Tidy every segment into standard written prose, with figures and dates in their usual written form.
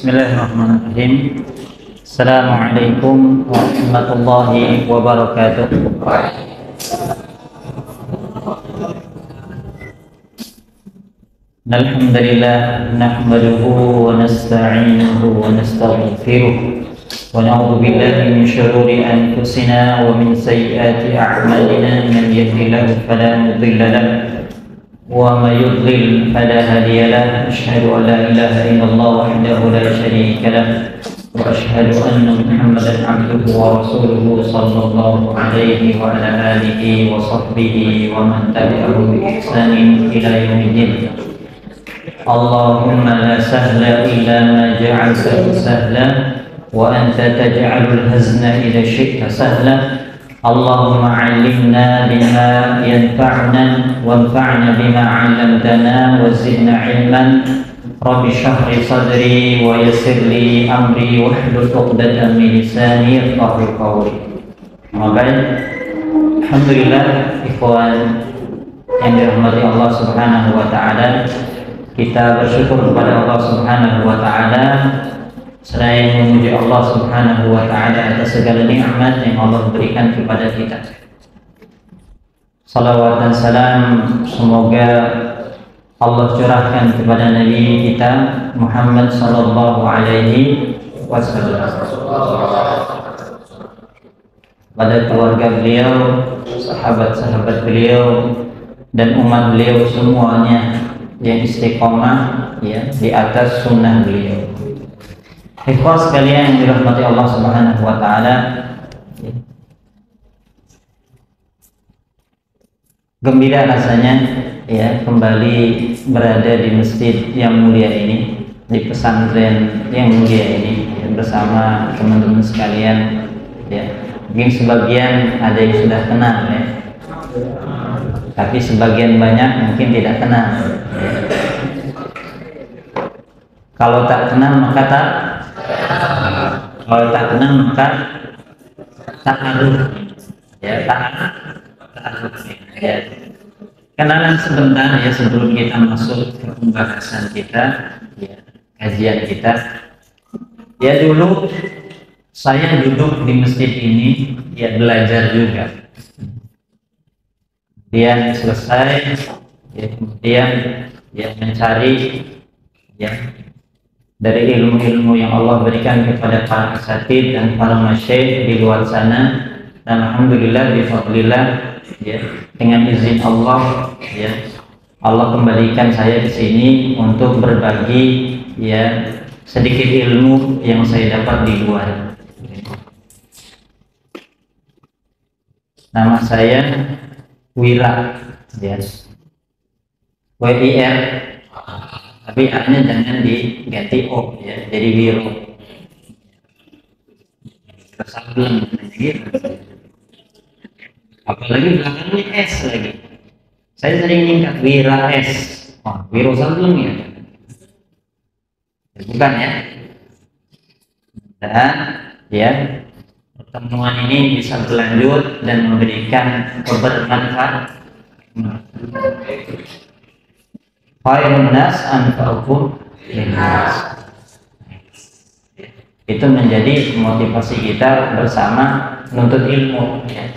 Bismillahirrahmanirrahim. Assalamualaikum warahmatullahi wabarakatuh. Alhamdulillah nahmaduhu wa nasta'inuhu wa nastaghfiruh wa na'udzu billahi min shururi anfusina wa min sayyiati a'malina man yahdihillahu fala mudilla lahu وَمَا يُضْلِلْ فَلَا هَادِيَ لَهُ أَشْهَدُ أَن لَّا إِلَٰهَ إِلَّا اللَّهُ وَحْدَهُ لَا شَرِيكَ لَهُ وَأَشْهَدُ أَنَّ مُحَمَّدًا عَبْدُهُ وَرَسُولُهُ صلى الله عليه وعلى آله وصحبه ومن تبعهم بإحسان إلى يوم الدين. اللهم لا سهل إلا ما جعلته سهلا وأنت تجعل الحزن إذا شئت سهلا. اللهم علمنا بما ينفعنا وانفعنا بما علمتنا وزدنا علما. رب اشرح لي صدري ويسر لي امري واحلل عقدة من لساني يفقهوا قولي. Alhamdulillah, ikhwan yang dirahmati Allah Subhanahu wa taala, kita bersyukur kepada Allah Subhanahu wa taala selain memuji Allah Subhanahu wa ta'ala atas segala nikmat yang Allah berikan kepada kita. Salawat dan salam semoga Allah curahkan kepada Nabi kita Muhammad sallallahu alaihi wasallam, pada keluarga beliau, sahabat-sahabat beliau, dan umat beliau semuanya yang istiqomah ya di atas sunnah beliau. Ikhwan sekalian yang dirahmati Allah Subhanahu wa taala, gembira rasanya ya kembali berada di masjid yang mulia ini, di pesantren yang mulia ini ya, bersama teman-teman sekalian ya. Mungkin sebagian ada yang sudah kenal ya, tapi sebagian banyak mungkin tidak kenal ya. Kalau tak kenal maka kalau tak kenal maka ta'aruf ya, ta'aruf ya. Kenalan sebentar ya sebelum kita masuk ke pembahasan kita ya, kajian kita ya. Dulu saya duduk di masjid ini ya, belajar juga, kemudian selesai ya, kemudian ya mencari ya dari ilmu-ilmu yang Allah berikan kepada para asatidz dan para masyayikh di luar sana. Dan alhamdulillah bifadlillah ya, dengan izin Allah ya, Allah kembalikan saya ke sini untuk berbagi ya sedikit ilmu yang saya dapat di luar. Nama saya Wira ya, WIR, tapi A-nya jangan diganti O ya, jadi Wiro. Kesableng gitu. Apalagi belakangnya S lagi. Saya sering nyingkat Wira S. Oh, Wiro Sableng ya. Bukan ya. Dan ya, pertemuan ini bisa berlanjut dan memberikan bermanfaat. Khairun nas anfa'uhum linnas. Itu menjadi motivasi kita bersama menuntut ilmu ya.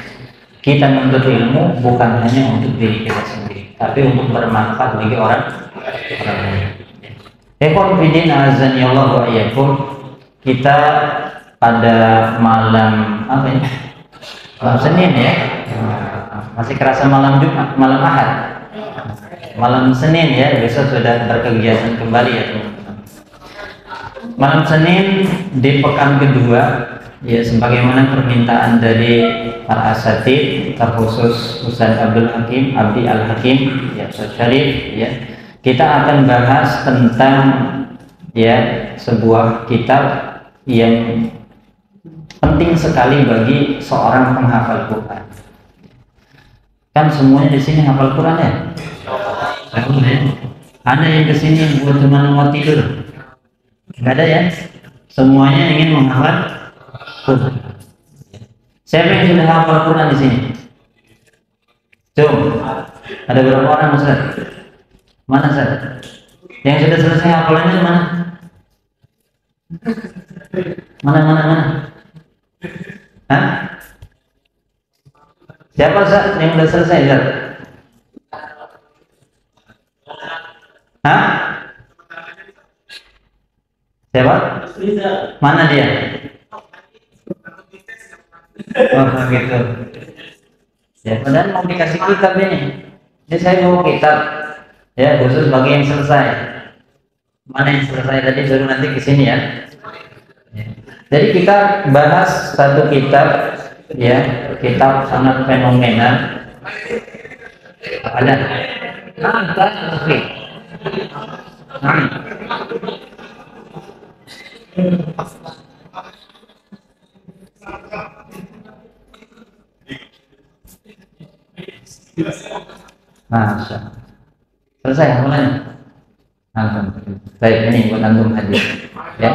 Kita menuntut ilmu bukan hanya untuk diri kita sendiri, tapi untuk bermanfaat bagi orang lain. Ikhwan fillah azani Allah wa iyyakum, kita pada malam apa ini? Malam Senin ya. Masih kerasa malam Jumat, malam Ahad. Malam Senin ya, besok sudah berkegiatan kembali ya teman-teman. Malam Senin di pekan kedua ya, sebagaimana permintaan dari para asatidz, terkhusus Ustaz Abdul Hakim, Abdi Al Hakim ya, Ustaz Syarif ya, kita akan bahas tentang ya sebuah kitab yang penting sekali bagi seorang penghafal Quran. Kan semuanya di sini hafal Quran ya? Ada yang kesini buat cuma mau tidur? Gak ada ya? Semuanya ingin menghafal Quran. Siapa yang sudah hafal Quran di sini? Coba, ada berapa orang Ustaz? Mana Ustaz? Yang sudah selesai hafalannya mana? Mana? Hah? Siapa Zat yang udah selesai Zat? Hah? Siapa? Mana dia? Oh gitu. Ya, padahal mau dikasih kitab ini. Ini saya mau kitab. Ya, khusus bagi yang selesai. Mana yang selesai tadi suruh nanti ke sini ya. Ya. Jadi kita bahas satu kitab, ya, kitab sangat fenomenal. Ada. Masya. Selesai mulanya. Alhamdulillah. Baik, ini buat antum hadis. Ya.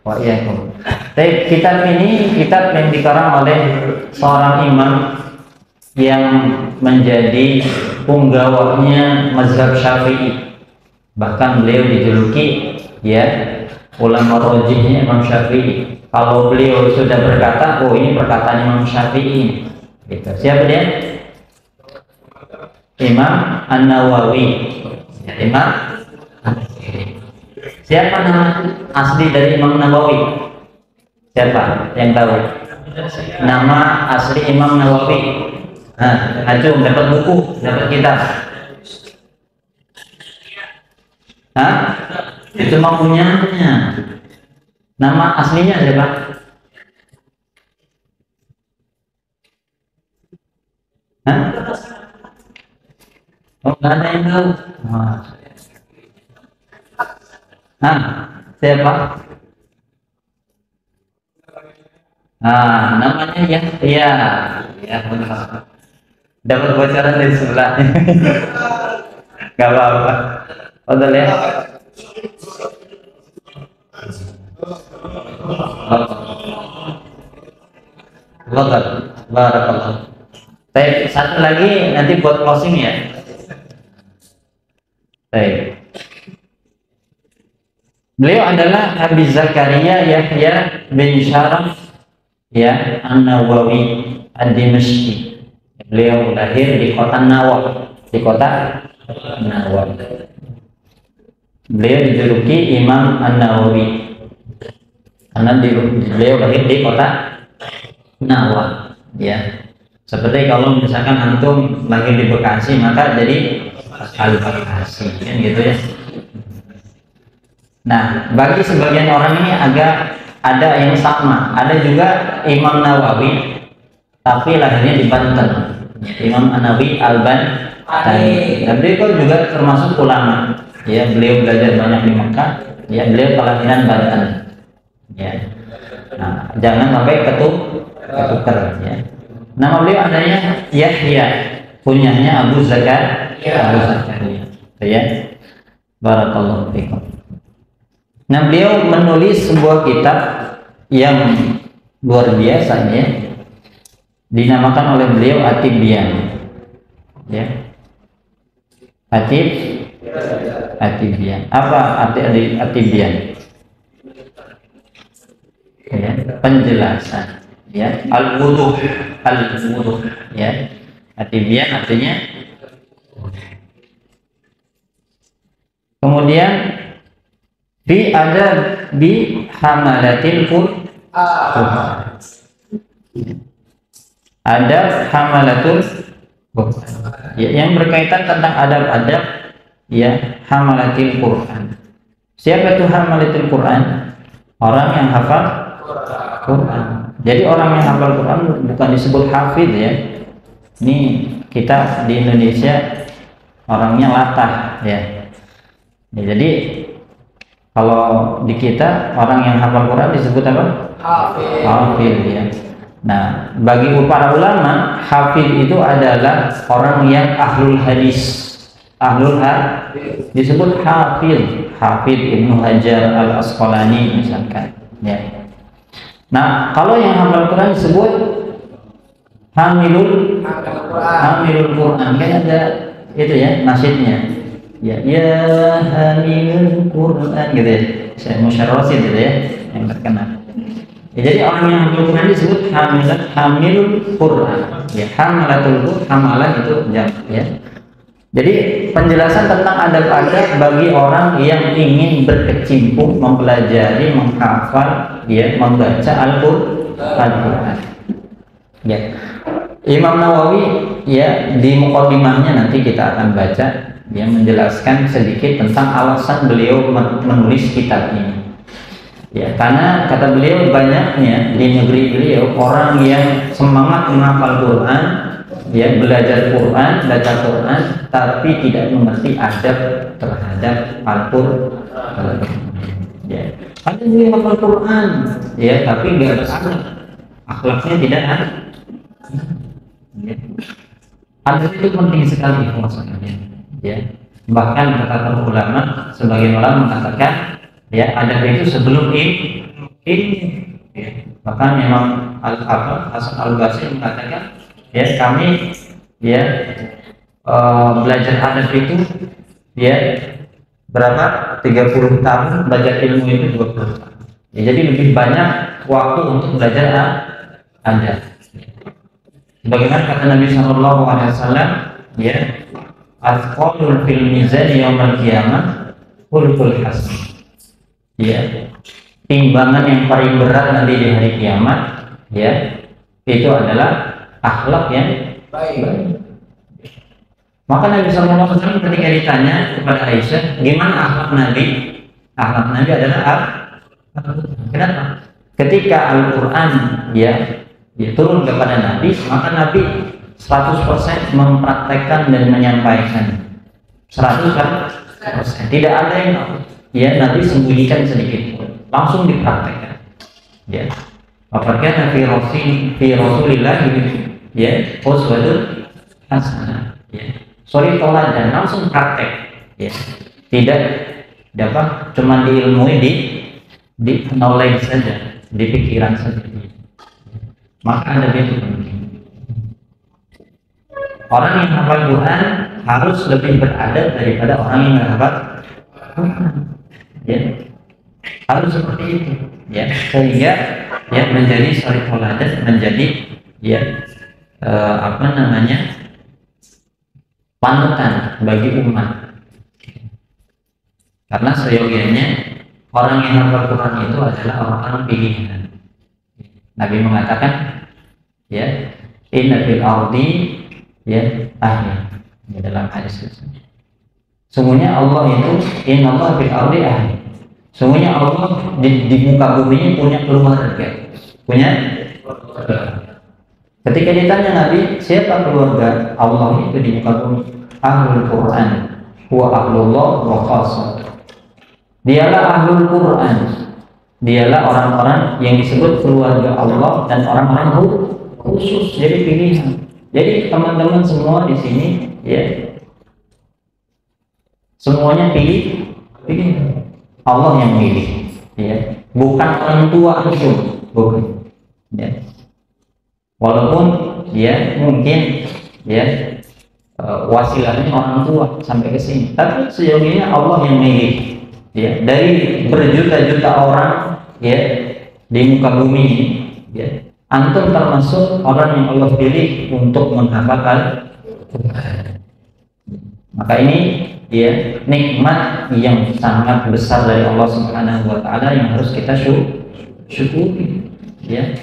Wa iyyakum. Baik, kitab ini kitab yang dikarang oleh seorang imam yang menjadi punggawanya mazhab Syafi'i. Bahkan beliau dijuluki ya ulama rajihnya Imam Syafi'i. Kalau beliau sudah berkata, oh ini perkataan Imam Syafi'i. Gitu. Siapa dia? Imam An-Nawawi. Ya, Imam. Siapa nama asli dari Imam Nawawi? Siapa yang tahu? Nama asli Imam Nawawi. Nah, acung dapat buku, dapat kitab. Hah? Itu mau punyanya. Nama aslinya siapa? Hah? Oh, nggak ada yang tahu. Hah? Siapa? Namanya ya, benar. Dapat bocoran dari sebelah. Gak apa-apa. Udah ya. Barakallah. Baik, satu lagi nanti buat closing ya. Baik. Beliau adalah Abi Zakaria Yahya bin Syaraf ya An-Nawawi Ad-Dimashqi. Beliau lahir di kota Nawaw, Beliau dijuluki Imam An-Nawawi karena beliau lahir di kota Nawaw, ya. Seperti kalau misalkan antum lahir di Bekasi maka jadi Al-Bekasi, kan gitu ya. Nah, bagi sebagian orang ini agak ada yang sama. Ada juga Imam Nawawi tapi lahirnya di Banten. Imam An-Nawawi Al-Bantani. Dan beliau juga termasuk ulama. Ya, beliau belajar banyak di Mekah. Ya, beliau kelahiran Banten. Ya. Nah, jangan sampai ketuker ya. Nama beliau adanya Yahya, punyanya Abu Zakaria. Ya. Barakallahu fiikum. Nah, beliau menulis sebuah kitab yang luar biasa ya. Dinamakan oleh beliau At-Tibyan. Ya. At-Tibyan. Apa arti At-Tibyan? Ya, penjelasan. Ya, al-wuduh, ya. At-Tibyan artinya. Kemudian ada bi hamalatil Qur'an. Adab hamalatul Qur'an. Ya, yang berkaitan tentang adab-adab ya hamalatil Qur'an. Siapa itu hamalatil Qur'an? Orang yang hafal Qur'an. Jadi orang yang hafal Qur'an bukan disebut hafid ya. Ini kita di Indonesia orangnya latah ya. Jadi kalau di kita orang yang hafal Quran disebut apa? Hafid ya. Nah, bagi para ulama, hafid itu adalah orang yang ahlul hadis. Disebut hafid. Hafid Ibnu Hajar Al-Asqalani misalkan. Ya. Nah, kalau yang hafal Quran disebut hamilul Quran. Kan ada itu ya nasyidnya. Ya hamilul Quran gitu ya. Saya musyarrasid gitu ya yang terkenal. Ya, jadi orang yang hafal Quran disebut hamilul Quran. Ya, hamalatul hamalah itu jam ya. Jadi penjelasan tentang adab-adab bagi orang yang ingin berkecimpung mempelajari, menghafal, ya, membaca Al-Qur'an. Ya. Imam Nawawi ya di muqaddimahnya nanti kita akan baca ya menjelaskan sedikit tentang alasan beliau menulis kitab ini. Ya, karena kata beliau banyaknya di negeri beliau orang yang semangat menghafal Quran, ya belajar Quran, baca Quran, tapi tidak mengerti adab terhadap Al-Quran. Ya, ada yang hafal Quran, ya tapi nggak berakhlak, akhlaknya tidak ada. Ya. Adab itu penting sekali maksudnya. Ya, bahkan kata ulama, sebagian ulama mengatakan ya adab itu sebelum ilmu. Ya. Bahkan memang Hasan Al-Basri mengatakan ya kami ya belajar adab itu ya berapa 30 tahun, belajar ilmu itu 20 tahun. Ya, jadi lebih banyak waktu untuk belajar adab. Bagaimana kata Nabi Shallallahu Alaihi Wasallam ya al-qawlul fil mizan yaumil qiyamah khuluqul hasan. Ya, timbangan yang paling berat nanti di hari kiamat ya itu adalah akhlak yang baik. Maka Nabi Sallallahu Alaihi Wasallam ketika ditanya kepada Aisyah gimana akhlak Nabi adalah kenapa? Ketika Al-Quran ya turun kepada Nabi, maka Nabi 100% mempraktekkan dan menyampaikan 100%. Tidak ada yang ya Nabi sembunyikan sedikit pun, langsung dipraktekkan. Ya, apakah Nabi Rasulillah ya uswatun hasanah. Ya, sorry teladan langsung praktek. Ya, tidak dapat cuma diilmui di knowledge saja, di pikiran saja. Maka ada itu penting. Orang yang hafal Quran harus lebih beradab daripada orang yang tidak hafal Quran. Ya, harus seperti itu. Ya, sehingga ya menjadi suri teladan, menjadi ya panutan bagi umat. Karena seyogianya orang yang hafal Quran itu adalah orang-orang pilihan. Nabi mengatakan ya inna fil ardi ya ahli dalam hadis itu. Sungguhnya Allah itu inna Allah fil ardi ahli. Sungguhnya Allah di muka bumi punya keluarga. Ketika ditanya Nabi siapa keluarga Allah itu di muka bumi, ahlul Quran huwa ahlullah wa khassah. Dialah ahlul Quran. Dialah orang-orang yang disebut keluarga Allah dan orang-orang khusus, jadi pilihan. Jadi teman-teman semua di sini ya semuanya pilih Allah yang pilih, ya bukan orang tua itu, bukan. Ya. Walaupun ya mungkin ya wasilahnya orang tua sampai ke sini, tapi sejauhnya Allah yang milih. Ya, dari berjuta-juta orang ya di muka bumi ini ya antum termasuk orang yang Allah pilih untuk menghafalkan. Maka ini ya nikmat yang sangat besar dari Allah Subhanahu wa taala yang harus kita syukuri ya.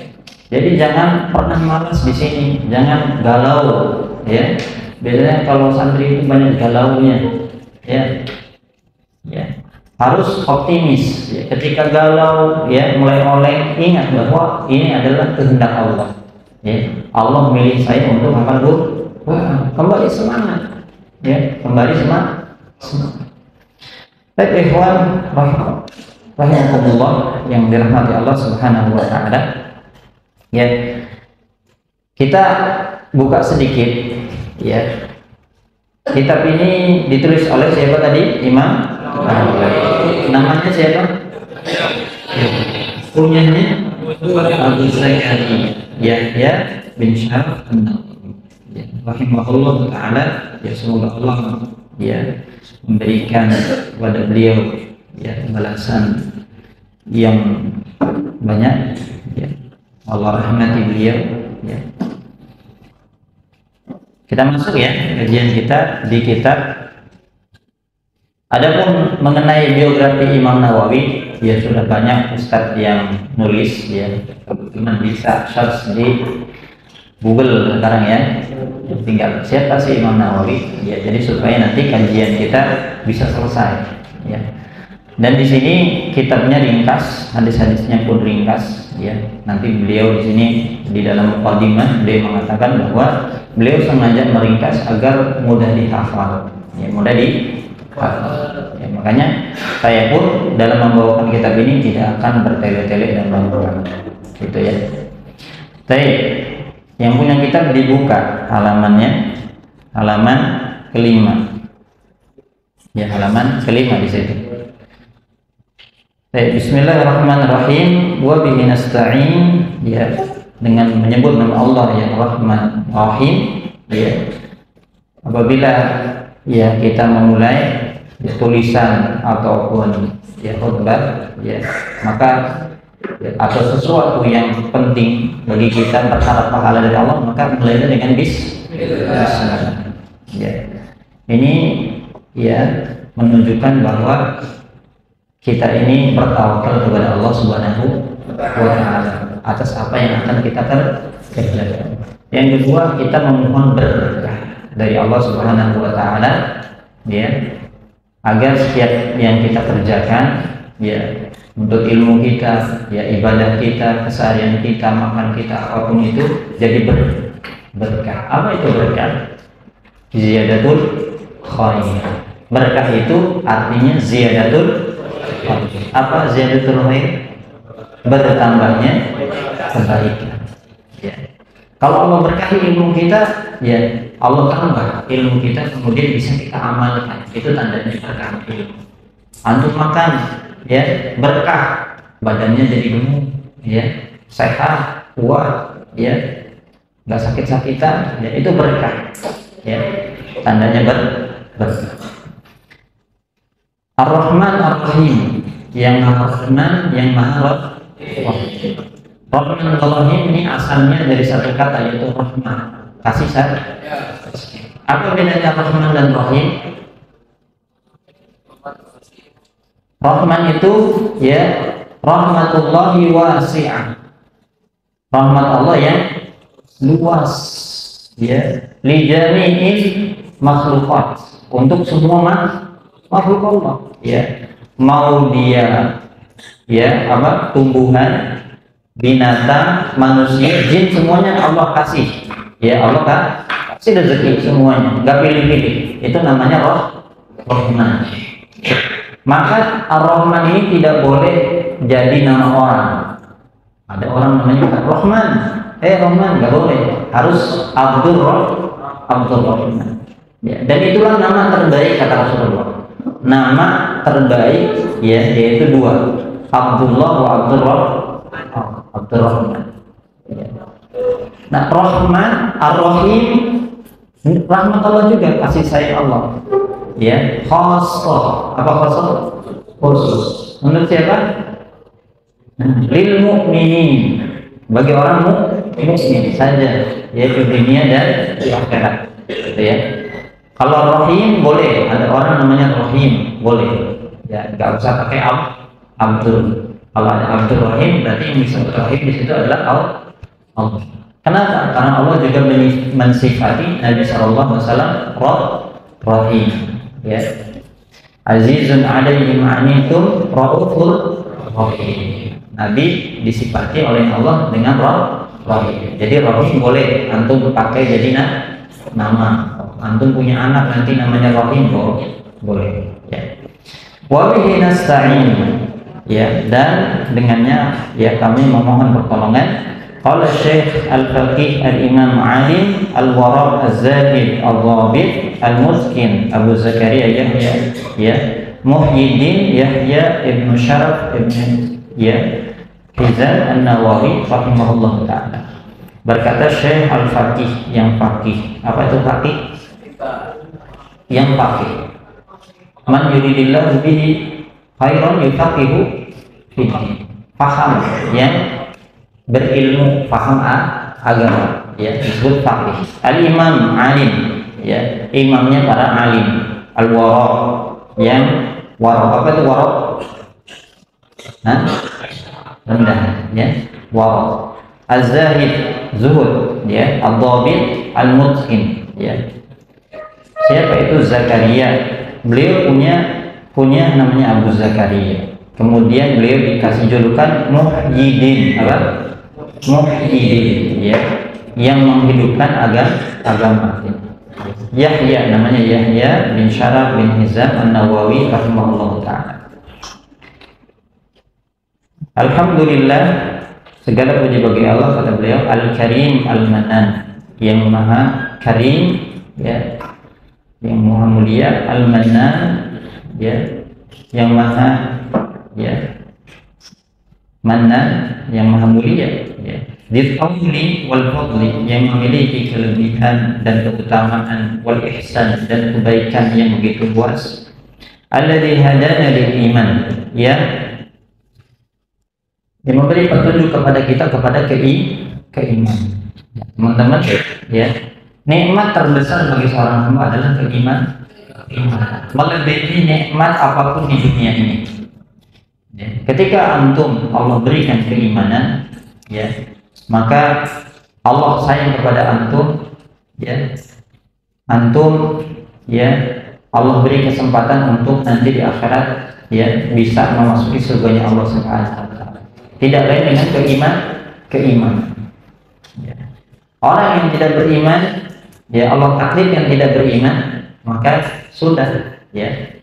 Jadi jangan pernah malas di sini, jangan galau ya. Biasanya kalau santri itu banyak galaunya ya. Ya. Harus optimis ya. Ketika galau ya mulai oleng, ingat bahwa ini adalah kehendak Allah ya. Allah memilih saya untuk hafal Quran. Kembali semangat ya, kembali semangat. Baik ikhwan rahimakumullah yang dirahmati Allah Subhanahu wa taala. Ya. Kita buka sedikit ya. Kitab ini ditulis oleh siapa tadi? Imam namanya siapa? Kunyahnya Abu Zaid Yahya bin Syaraf an-Nawawi. rahimahullah taala, ya semoga Allah ya memberikan kepada beliau ya balasan yang banyak, ya Allah rahmati beliau. Ya. Kita masuk ya kajian kita di kitab. Adapun mengenai biografi Imam Nawawi, ya sudah banyak ustadz yang nulis, ya teman bisa search di Google sekarang ya, tinggal siapa sih Imam Nawawi, ya jadi supaya nanti kajian kita bisa selesai, ya. Dan di sini kitabnya ringkas, hadis-hadisnya pun ringkas, ya. Nanti beliau di sini di dalam mukadimah beliau mengatakan bahwa beliau sengaja meringkas agar mudah dihafal, ya mudah dihafal. Ya, makanya saya pun dalam membawakan kitab ini tidak akan bertele-tele dan berulang, gitu ya. Baik, yang punya kitab dibuka halamannya, halaman kelima. Ya, halaman kelima di situ. Baik, bismillahirrahmanirrahim. Wa bihi nasta'in, ya dengan menyebut nama Allah yang Rahman Rahim, ya. Apabila ya kita memulai ya, tulisan ataupun ya khutbah, ya maka ya, atau sesuatu yang penting bagi kita berharap pahala dari Allah, maka mulainya dengan bismillah. Ya. Ini ya menunjukkan bahwa kita ini bertawakal kepada Allah Subhanahu wa taala atas apa yang akan kita kerjakan. Yang kedua, kita memohon berkah dari Allah Subhanahu wa taala, ya, agar setiap yang kita kerjakan, ya, untuk ilmu kita, ya, ibadah kita, keseharian kita, makan kita, apapun itu jadi berkah. Apa itu berkah? Ziyadatul khair. Berkah itu artinya ziyadatul khair. Apa ziyadatul khair? Bertambahnya kebaikan. Ya. Kalau Allah berkahi ilmu kita, ya Allah tambah ilmu kita, kemudian bisa kita amalkan. Itu tandanya berkah ilmu. Antum makan, ya berkah, badannya jadi gemuk, ya sehat, kuat, ya nggak sakit-sakitan, ya itu berkah, ya tandanya berkah. Ar-Rahman Ar-Rahim, yang Ar-Rahman, yang Maha Rahim. Rahman Ar-Rahim ini asalnya dari satu kata, yaitu Rahman, kasih sayang. Apa bedanya Rahman dan Rahim? Rahman itu ya rahmatullahi wasi'ah, rahmat Allah yang luas, ya li jami'il makhluqat, untuk semua makhluk Allah, ya mau dia ya apa tumbuhan, binatang, manusia, jin, semuanya Allah kasih, ya Allah kasih rezeki semuanya, nggak pilih-pilih. Itu namanya Rahman. Maka Ar-Rahman ini tidak boleh jadi nama orang. Ada orang namanya Rahman, Rahman, nggak boleh, harus Abdul Rahman. Ya, dan itulah nama terbaik kata Rasulullah. Nama terbaik, ya, yaitu dua, Abdullah wa Abdul Rahman. Ya. Nah, Rahman, Ar-Rahim, rahmat Allah juga, kasih sayang Allah. Ya, khassah. Apa khassah? Khusus. Menurut siapa? Lil mu'minin, bagi orang mukmin saja, yaitu dunia dan akhirat. Gitu ya. Kalau Rahim boleh, ada orang namanya Rahim, boleh. Ya, nggak usah pakai Abdul. Kalau ada Abdul Rahim, berarti yang disebut Rahim di situ adalah Allah. Kenapa? Karena Allah juga mensifati Nabi Shallallahu Alaihi Wasallam Rahim, ya. Azizun alaihi ma'anitum raufur rahim. Nabi disifati oleh Allah dengan Rahim. Jadi Rahim boleh antum pakai jadi nama. Antum punya anak nanti namanya Rahim, boleh. Ya. Wa bihi nasta'in. Ya, dan dengannya ya kami memohon pertolongan. Qala Syekh Al-Faqih Al-Imam Alim Al-Warab Az-Zahid Al-Dhabit Al-Muskin Abu Zakaria Yahya, ya Muhyiddin Yahya Ibn Syaraf Ibn, ya Hizan An-Nawawi rahimahullah ta'ala. Berkata Syekh Al-Faqih, yang faqih. Apa itu faqih? Yang faqih. Man yuridillahu bihi khairan yufaqihu fiddin. Paham, yang berilmu, paham agama, ya, disebut faqih. Al-imam alim, ya, imamnya para alim. Al-wara, yang wara. Apa itu wara? Rendah, ya, wara. Az-zahid, zuhud, ya. Ad-dhabit, al-mutqin, ya. Siapa itu? Zakaria. Beliau punya namanya Abu Zakaria. Kemudian beliau dikasih julukan Muhyiddin. Apa? Muhyiddin, ya, yang menghidupkan agama. Yahya, namanya Yahya bin Syaraf bin Hizam An-Nawawi rahimahullah ta'ala. Alhamdulillah, segala puji bagi Allah, kata beliau, Al-Karim Al-Manan, yang maha karim, ya, yang maha mulia, Al-Manan, ya, yang maha, ya, Manan, yang maha mulia, ya, Dzul-Fadli wal Fadli, yang memiliki kelebihan dan keutamaan, wal ihsan, dan kebaikan yang begitu luas. Alladzi hadana lil iman, ya, yang memberi petunjuk kepada kita kepada keimanan. Teman-teman, ya, nikmat terbesar bagi seorang hamba adalah keimanan. Melebihi nikmat apapun di dunia ini. Ya, ketika antum Allah berikan keimanan, ya, maka Allah sayang kepada antum, ya, antum, ya, Allah beri kesempatan untuk nanti di akhirat, ya, bisa memasuki surganya Allah Subhanahu wa taala. Tidak lain dengan keimanan. Ya. Orang yang tidak beriman, ya, Allah takdirkan tidak beriman, maka sudah, ya,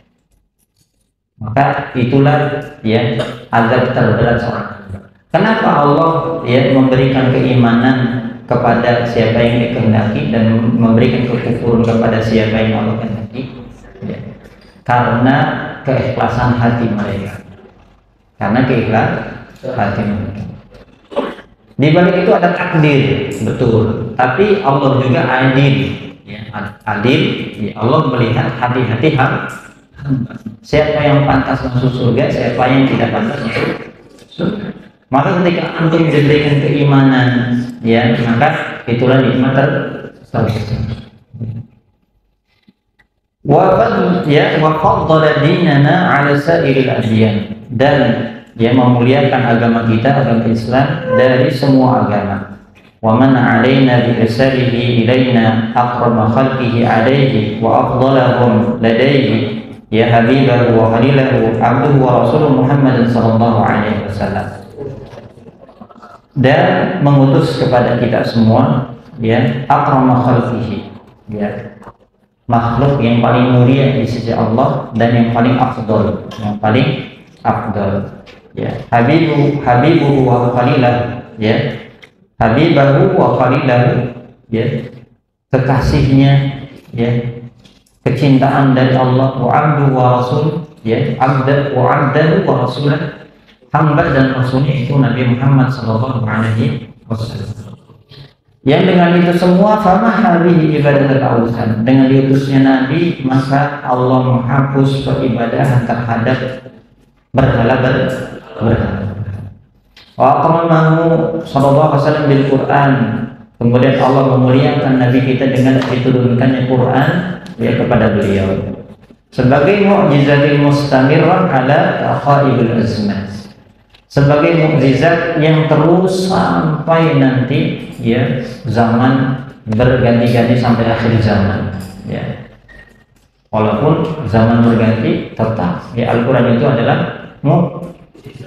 maka itulah, ya, azab terberat seorang hamba. Kenapa Allah, ya, memberikan keimanan kepada siapa yang dikehendaki dan memberikan kekufuran kepada siapa yang Allah kehendaki? Ya. Karena keikhlasan hati mereka. Karena keikhlasan hati mereka. Di balik itu ada takdir, betul. Tapi Allah juga adil, ya, adil. Ya, Allah melihat hati-hati hamba. Siapa yang pantas masuk surga, siapa yang tidak pantas masuk surga. Maka ketika antum diberikan keimanan, ya, maka itulah nikmat terbesar. Wa faddala dinana 'ala sa'iril adyan, dan dia memuliakan agama kita, agama Islam, dari semua agama. Wa man 'alaina bi ihsanihi ilaina akrama khalqihi 'alaihi wa afdalahum ladaihi, ya habibahu wa khalilahu abduhu wa rasuluhu Muhammad sallallahu alaihi wasallam. Dan mengutus kepada kita semua, ya, akrama khalqihi, ya, makhluk yang paling mulia di sisi Allah dan yang paling afdal, ya, habibuhu wa khalilahu, ya, habibahu wa khalilahu, ya, kekasihnya, ya, kecintaan dari Allah, wa abdu wa rasul, ya, abda wa abdahu wa rasulah, hamba dan rasulnya itu Nabi Muhammad sallallahu alaihi wasallam. Yang dengan itu semua, fama habihi ibadatul awsan, dengan diutusnya Nabi, maka Allah menghapus peribadahan terhadap berhala. Wa aqamahu sallallahu alaihi wasallam bil Quran, kemudian Allah memuliakan Nabi kita dengan diturunkannya Quran, ya, kepada beliau sebagai mukjizatil mustamirran ala taqaibul azman, sebagai mukjizat yang terus sampai nanti, ya, zaman berganti-ganti sampai akhir zaman, ya. Walaupun zaman berganti, tetap, ya, Al-Quran itu adalah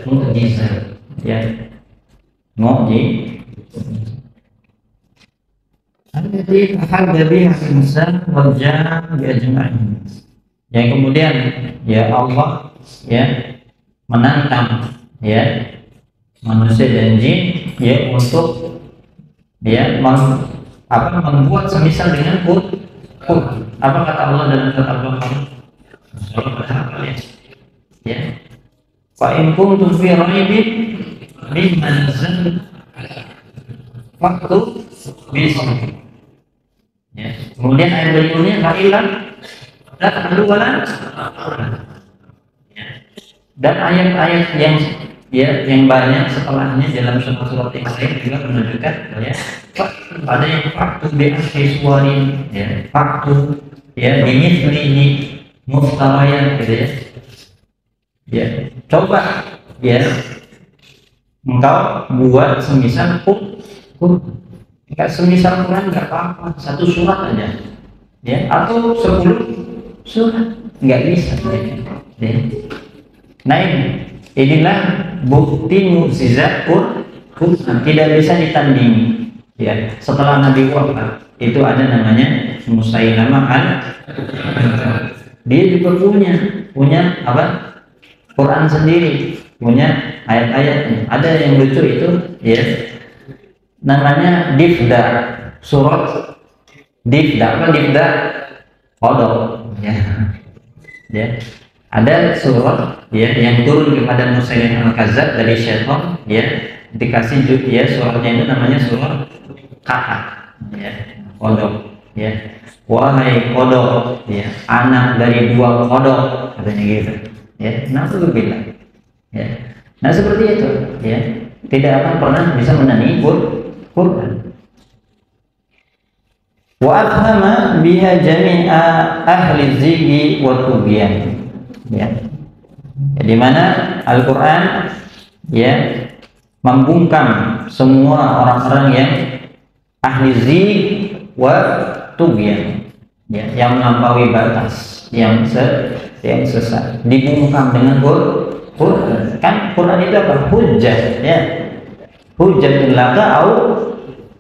mukjizat, ya, mukjizat. Alladzi tahadda bihi al-insan wal jannah bi ajma'in. Yang kemudian, ya, Allah, ya, menantang, ya, manusia dan jin, ya, untuk, ya, membuat semisal dengan Quran. Apa kata Allah dalam surat Al-Baqarah? Ya, fa in kuntum fi raibin mimma nazzalna, waktu bisa. Ya. Kemudian ayat berikutnya fa'ilam la ta'lu wala. Dan ayat-ayat yang banyak setelahnya dalam surat-surat yang lain juga menunjukkan ya ada yang faktu bi'asri suwarin ya faktu ya bimithlihi muftarayan gitu ya. Ya, coba ya engkau buat semisal enggak semisal Quran enggak apa-apa, satu surat aja. Ya, atau 10 surat enggak bisa ya. Nah, inilah bukti mukjizat Quran tidak bisa ditandingi. Ya, setelah Nabi wafat itu ada namanya Musailamah dia juga punya apa? Quran sendiri, punya ayat-ayatnya. Ada yang lucu itu ya. Namanya Difda, surat Difda Qadar ya. Ya. Ada surat ya yang turun kepada Musailimah al-Kadzdzab dari syaitan ya, dikasih ya suratnya itu namanya surat Kahf ya, Qadar ya. Wahai kodok ya, anak dari dua kodok katanya gitu ya. Nah itu bilang ya. Nah seperti itu ya, tidak akan pernah bisa menandingi Quran. Wa afhama biha jami'a ahli zigi wa tughyan ya. Di mana Al-Qur'an ya membungkam semua orang-orang yang ahli zig wa tughyan ya, yang melampaui batas, yang sesat, dibungkam dengan Quran. Kan Quran itu apa? Hujjah ya. Hujjatun laka au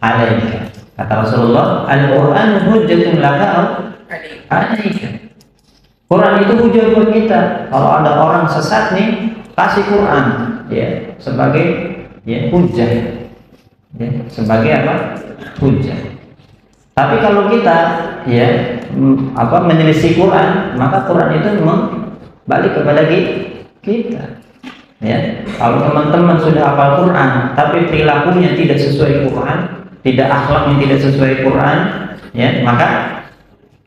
alaika. Kata Rasulullah, Al-Quran hujjatun laka au alaika. Quran itu hujjah buat kita. Kalau ada orang sesat nih, kasih Quran ya sebagai ya hujjah. Ya, sebagai apa? Hujjah. Tapi kalau kita ya menyelisih Quran, maka Quran itu balik kepada kita. Ya, kalau teman-teman sudah hafal Quran, tapi perilakunya tidak sesuai Quran, tidak akhlaknya tidak sesuai Quran, ya maka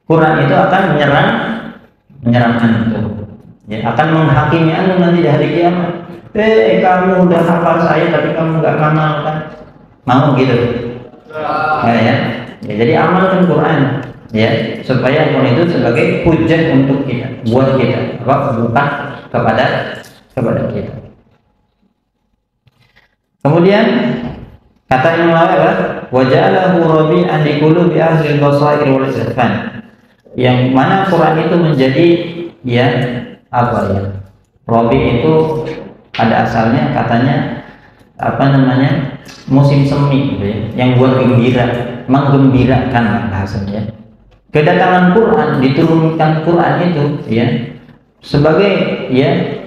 Quran itu akan menyerang antum, ya akan menghakimi antum nanti di hari kiamat. Kamu udah hafal saya, tapi kamu nggak ngamalkan, mau gitu? Ya. Ya, jadi amalkan Quran ya supaya Quran itu sebagai hujjah untuk kita, buat kita, bukan kepada kita. Kemudian kata Imam Nawawi, wa ja'alahu rabi'an li qulubi ahli al-basair wal irfan. Yang mana Quran itu menjadi ya apa ya? Rabi itu ada asalnya katanya musim semi gitu ya, yang buat gembira, menggembirakan bahasanya. Kedatangan Quran, diturunkan Quran itu ya sebagai ya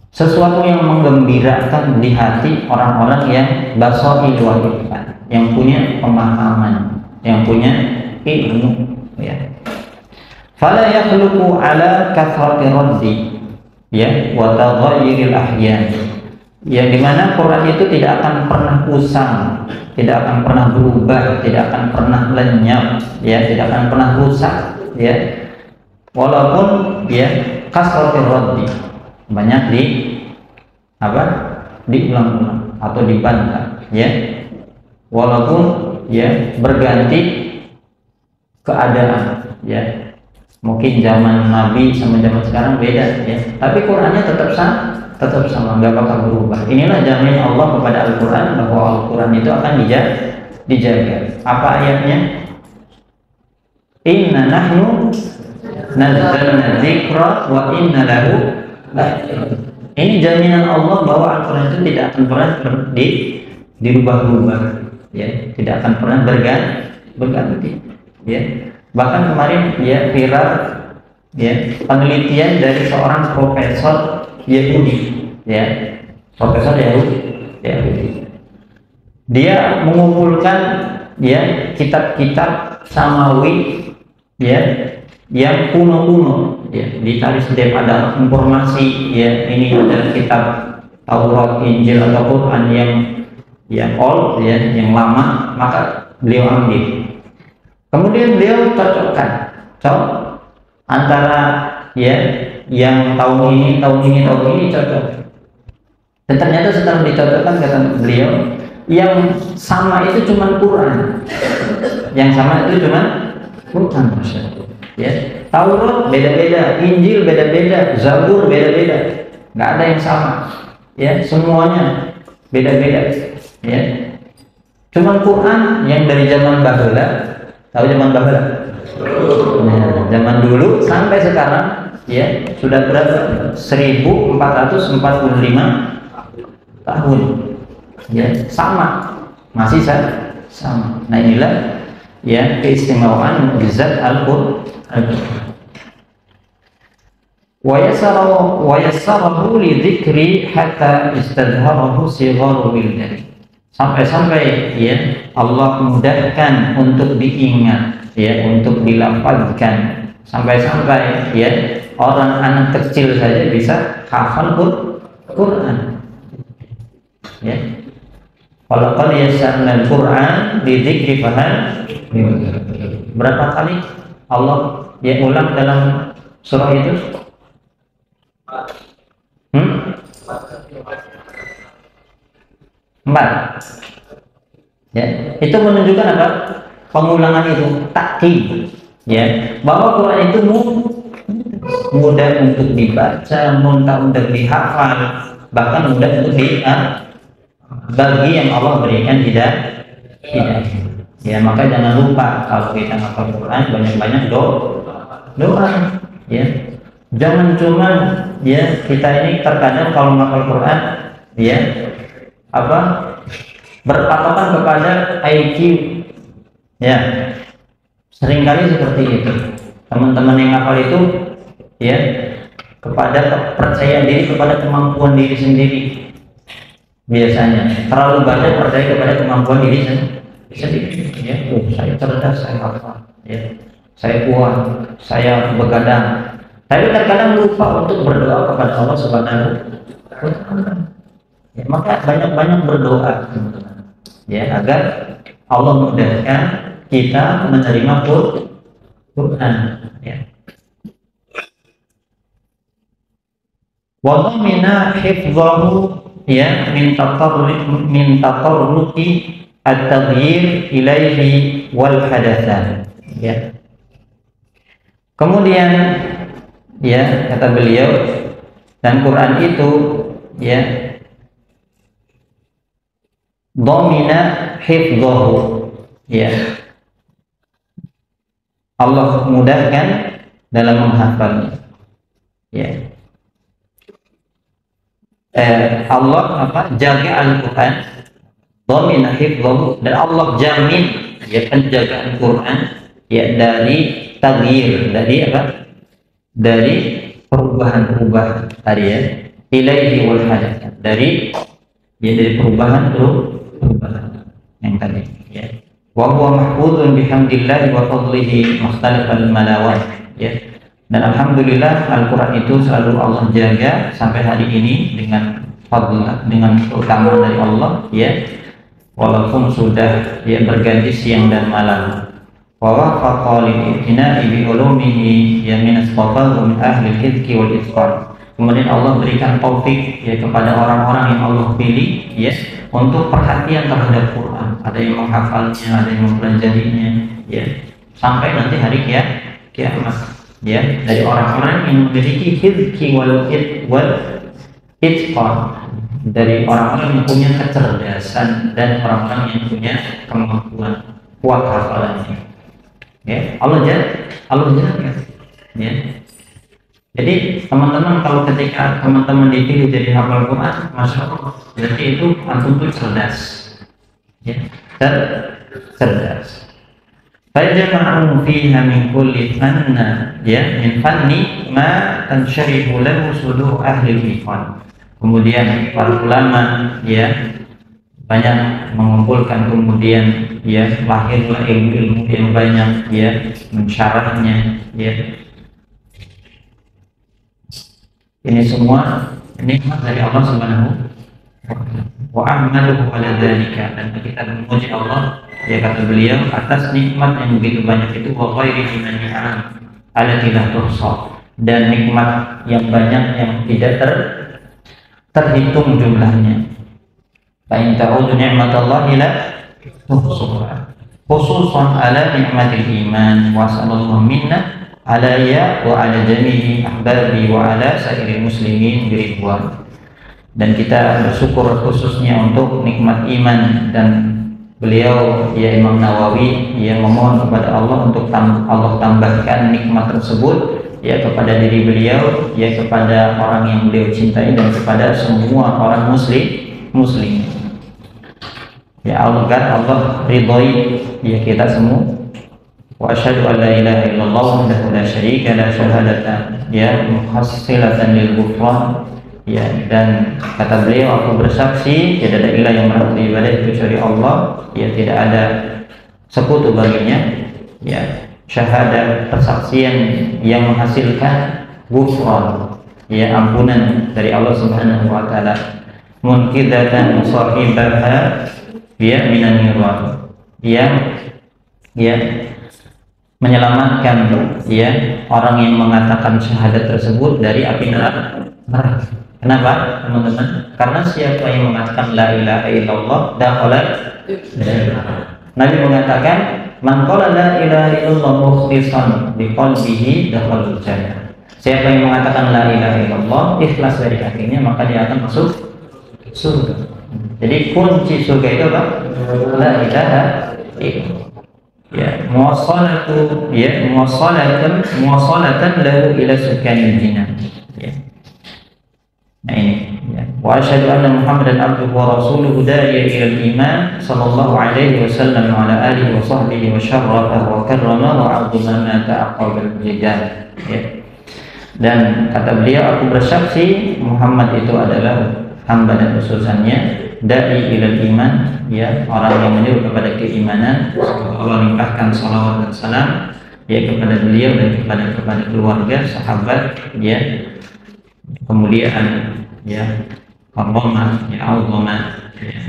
sesuatu yang menggembirakan di hati orang-orang yang basair wal irfan, yang punya pemahaman, yang punya ilmu ya. Fala yakhluqu ala kathrati raddi ya wa taghayyuril ahyan. Yang dimana Quran itu tidak akan pernah usang, tidak akan pernah berubah, tidak akan pernah lenyap, ya, tidak akan pernah rusak, ya. Walaupun ya kasratul raddi banyak diulang-ulang atau dibantah, ya. Walaupun ya berganti keadaan, ya. Mungkin zaman Nabi sama zaman sekarang beda, ya. Tapi Qurannya tetap sama, nggak bakal berubah. Inilah jamin Allah kepada Al-Quran bahwa Al-Quran itu akan dijaga. Apa ayatnya? Inna nahnu nazzalna dzikra wa inna lahu lahafidhun. Ini jaminan Allah bahwa Al-Quran itu tidak akan pernah dirubah-rubah, ya, tidak akan pernah berganti, ya. Bahkan kemarin ya viral ya penelitian dari seorang profesor Yahudi, ya, profesor Yahudi. Dia mengumpulkan ya kitab-kitab samawi ya yang kuno, ya, dicari setiap ada informasi ya ini adalah kitab Taurat, Injil atau Quran yang yang old ya, yang lama, maka beliau ambil. Kemudian beliau cocokkan antara ya yang tahun ini cocok. Dan ternyata setelah dicocokkan, kata beliau, yang sama itu cuma Quran. Yang sama itu cuma Quran, Masya Allah. Ya, Taurat beda-beda, Injil beda-beda, Zabur beda-beda, nggak ada yang sama. Ya, semuanya beda-beda. Ya, cuma Quran yang dari zaman baheula, tahu zaman baheula? Nah, zaman dulu sampai sekarang, ya sudah berapa? 1445 tahun, ya sama, masih sama. Nah inilah ya keistimewaan mukjizat Al-Qur'an. Wa yassarahu li dzikri hatta istadharahu sigharu wildan. Sampai-sampai ya Allah mudahkan untuk diingat, ya untuk dilafazkan, sampai-sampai ya orang anak kecil saja bisa hafal Quran. Ya, kalau yassarna Al-Quran di dzikri fahal. Berapa kali Allah ya ulang dalam surah itu? 4. Ya, itu menunjukkan apa? Pengulangan itu takkid, ya, bahwa Quran itu mudah untuk dibaca, mudah untuk dihafal, bahkan mudah untuk bagi yang Allah berikan hidayah. Ya, maka jangan lupa kalau kita hafal Quran banyak-banyak doa. Ya, jangan cuma ya kita ini terkadang kalau hafal Quran ya berpatokan kepada IQ. Ya, seringkali seperti itu. Teman-teman yang hafal itu ya kepada percaya diri, kepada kemampuan diri sendiri. Biasanya terlalu banyak percaya kepada kemampuan diri sendiri. Ya, saya cerdas, saya hafal, ya, saya kuat, saya begadang. Tapi terkadang lupa untuk berdoa kepada Allah Subhanahu wa Ta'ala. Ya, maka banyak-banyak berdoa, teman-teman, ya, agar Allah mudahkan kita menerima Quran. Ya. Wa dhamina hifdhahu ya min tatarruqi at-taghyir ilaihi wal hadatsan. Ya. Kemudian ya kata beliau, dan Quran itu ya dhamina hifdhahu, ya Allah mudahkan dalam menghafalnya. Ya. Allah jaga Al-Quran, dhamina hifdhahu, dan Allah jamin ya penjagaan Quran ya dari taghyir, dari perubahan tadi ya, ilaihi wal hadath, dari perubahan yang tadi ya. Wa huwa mahfuzun bihamdillahi wa fadlihi mukhtalifal malawat, ya. Dan alhamdulillah Al-Quran itu selalu Allah jaga sampai hari ini dengan fadlah, dengan keutamaan dari Allah, ya, walaupun sudah ya berganti siang dan malam. Wa wafaqa lil i'tina'i bi ulumihi ya min asfafahu min ahli al-hizki wal itqan. Kemudian Allah berikan taufik ya kepada orang-orang yang Allah pilih ya untuk perhatian terhadap Quran. Ada yang menghafalnya, ada yang mempelajarinya, ya, sampai nanti hari kiamat. Ya, dari orang-orang yang memiliki hizki wal itqan, dari orang-orang yang punya kecerdasan dan orang-orang yang punya kemampuan kuat hafalannya. Ya, Allah jaga. Ya. Jadi teman-teman, kalau ketika teman-teman dipilih jadi hafal Quran, masya Allah, berarti itu antum tuh cerdas. Ya, cerdas. Fajma'u fiha min kulli fanna ya min fanni ma tansyarihu lahu sudur ahli al-iman. Kemudian para ulama ya banyak mengumpulkan, kemudian ya lahirlah ilmu-ilmu yang banyak ya mensyarahnya ya. Ini semua nikmat dari Allah Subhanahu wa Ta'ala. wa ahmaduhu ala dzalika, dan kita memuji Allah, ya kata beliau, atas nikmat yang begitu banyak itu, wa ghairihi min ni'am allati la tuhsa, dan nikmat yang banyak yang tidak terhitung jumlahnya. Fa in ta'udu ni'matallahi la tuhsuha, khususan ala nikmatil iman, wa sallallahu minna alaya wa ala jami'i ahbabi wa ala sairil muslimin biridwan. Dan kita bersyukur khususnya untuk nikmat iman, dan beliau, ya Imam Nawawi, yang memohon kepada Allah untuk Allah tambahkan nikmat tersebut, ya kepada diri beliau, ya kepada orang yang beliau cintai, dan kepada semua orang muslim. Ya Allah, kan Allah ridhoi, ya kita semua. Wa asyhadu an la ilaha illallah wahdahu la syarika la syahadatan ya muhassilatan lil ghufran, ya, dan kata beliau, aku bersaksi tidak ada ilah yang berhak diibadah kecuali Allah, ya tidak ada sekutu baginya, ya, syahadat persaksian yang menghasilkan ghufran, ya ampunan dari Allah Subhanahu wa taala, munqidatan sahibaha ya minan niran, yang ya menyelamatkan, ya orang yang mengatakan syahadat tersebut dari api neraka. Kenapa, teman-teman? Karena siapa yang mengatakan la ilaha illallah dakhala. Nabi mengatakan, man qala la ilaha illallah mukhlishan biqalbihi dakhala jannah. Siapa yang mengatakan la ilaha illallah ikhlas dari hatinya, maka dia akan masuk surga. Jadi kunci surga itu apa? La ilaha illallah. Ya, muwassalatan lahu ila sukanil jinan. Ya. Nah ini, ya. Wa asyhadu anna Muhammadan abduhu wa rasuluhu da'iya ila al-iman sallallahu alaihi wasallam wa ala alihi wa sahbihi wa syarrafa wa karrama wa 'azama ma ta'aqqaba al-jidan. Ya. Dan kata beliau, aku bersaksi Muhammad itu adalah hamba dan utusannya, da'i ilal iman, ya orang yang menyuruh kepada keimanan. Allah limpahkan salawat dan salam, ya kepada beliau dan kepada keluarga, sahabat, ya kemuliaan, ya karomah, ya azamah, ya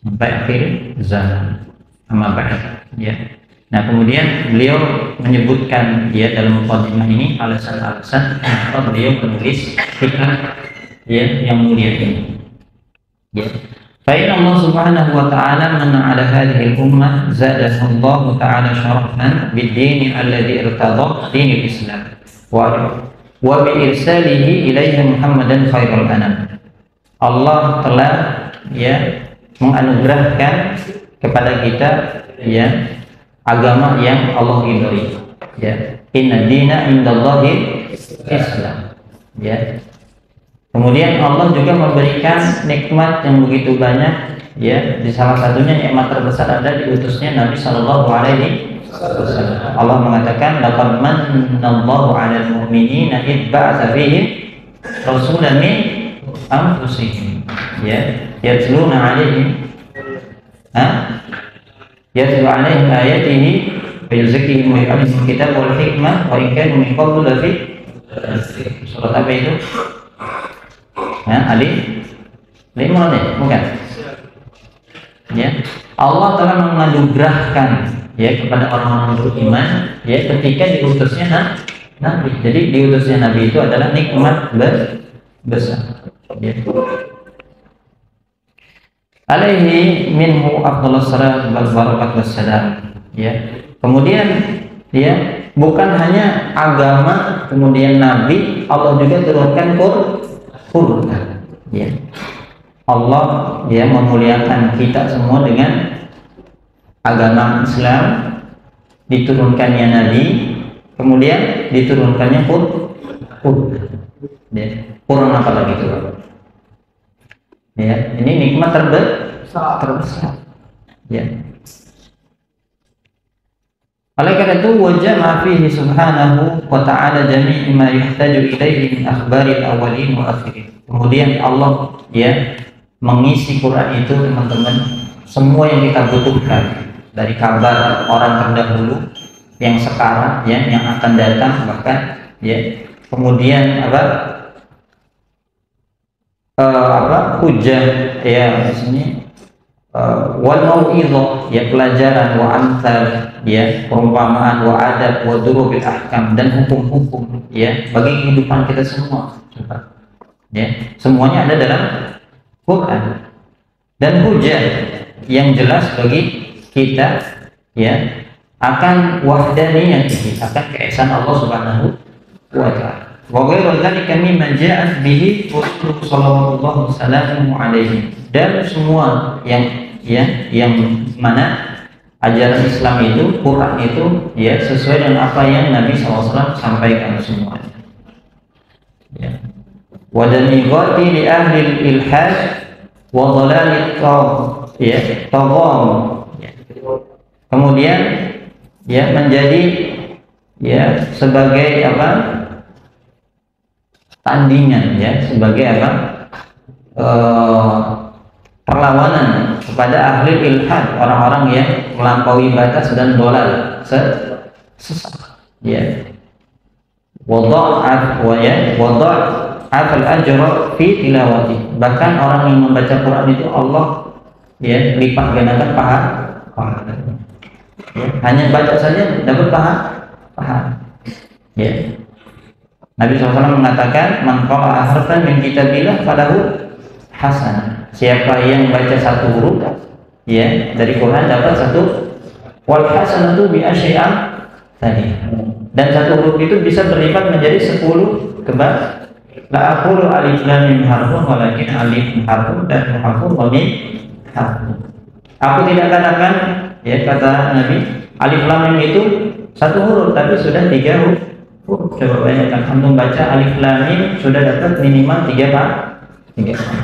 sampai akhir zaman. Amma ba'd, ya. Nah kemudian beliau menyebutkan, ya dalam muqaddimah ini alasan-alasan kenapa beliau menulis kitab, ya yang mulia ini. Ya. Fa inna Allah Subhanahu wa ta'ala manna 'ala hadhihi al-ummah zadahu Allah ta'ala syarafan bid-din alladhi irtadha dinil Islam wa bi irsalihi ilaihi Muhammadan khairul anam. Allah telah, ya menganugerahkan kepada kita, ya agama yang Allah ridhoi, ya inna dina indallahi Islam, ya. Kemudian Allah juga memberikan nikmat yang begitu banyak, ya di salah satunya nikmat terbesar ada diutusnya Nabi Shallallahu Alaihi Wasallam. Allah mengatakan, laqad manallahu 'alal mu'minina id ba'atsa fihim rasulan min anfusihim, ya yatluna 'alaihim yatlu 'alaihim ayatihi wa yuzakkihim wa yu'allimuhum kitab wal hikmah wa in kanu min qablu lafi surat apa itu? Ali Imran, ya bukan? Ya, Allah telah menganugerahkan, ya kepada orang-orang beriman, ya ketika diutusnya Nabi. Jadi diutusnya Nabi itu adalah nikmat besar. Ya. Alaihi minhu afdhalus salat wal barakat wassalam. Ya. Kemudian, ya bukan hanya agama, kemudian Nabi, Allah juga turunkan Quran, ya. Allah, ya memuliakan kita semua dengan agama Islam, diturunkannya Nabi, kemudian diturunkannya Quran. Ya. Quran apa lagi itu? Ya, ini nikmat terbesar. Ya. Oleh karena itu, wajah fihi subhanahu wa ta'ala jami' ma yuhtaju ilaihi min akhbaril awwalin wa akhirin. Kemudian Allah, ya mengisi Quran itu, teman-teman, semua yang kita butuhkan dari kabar orang terdahulu, yang sekarang, ya yang akan datang bahkan, ya kemudian apa? hujah ya di sini, wal mau'izah ya pelajaran, wa amsal ya perumpamaan, wa adab, wa durubil ahkam dan hukum-hukum ya bagi kehidupan kita semua. Ya, semuanya ada dalam Quran dan hujah yang jelas bagi kita ya akan wahdaniyah, akan keesaan Allah Subhanahu wa taala. Wa ghairu dzalika mimma ja'at bihi Rasulullah sallallahu alaihi, dan semua yang mana ajaran Islam itu, Quran itu ya sesuai dengan apa yang Nabi SAW sampaikan semuanya. Ya. Wa damighati li ahli al-ilhad wa dhalalit ya tawam. Kemudian ya menjadi ya sebagai apa? Tandingan ya, sebagai apa? Perlawanan kepada ahli ilhad, orang-orang yang melampaui batas dan dolal sesat ya. Wada'at al-ajra fi tilawati, bahkan orang yang membaca Quran itu Allah ya lipat gandakan pahala ya. Hanya baca saja dapat pahala ya. Nabi SAW mengatakan, man qara'a harfan min kitabillah falahu hasanah. Siapa yang baca satu huruf ya dari Quran dapat satu, wal hasanatu bi asyri tadi. Dan satu huruf itu bisa berlipat menjadi 10 kebal. La aqulu alif lam mim harfun walakin alif harfun dan harfun wa mim harfun. Aku tidak katakan ya kata Nabi alif lam mim itu satu huruf, tapi sudah 3 huruf. Coba bayangkan, antum baca alif lam mim sudah dapat minimal 3 Pak.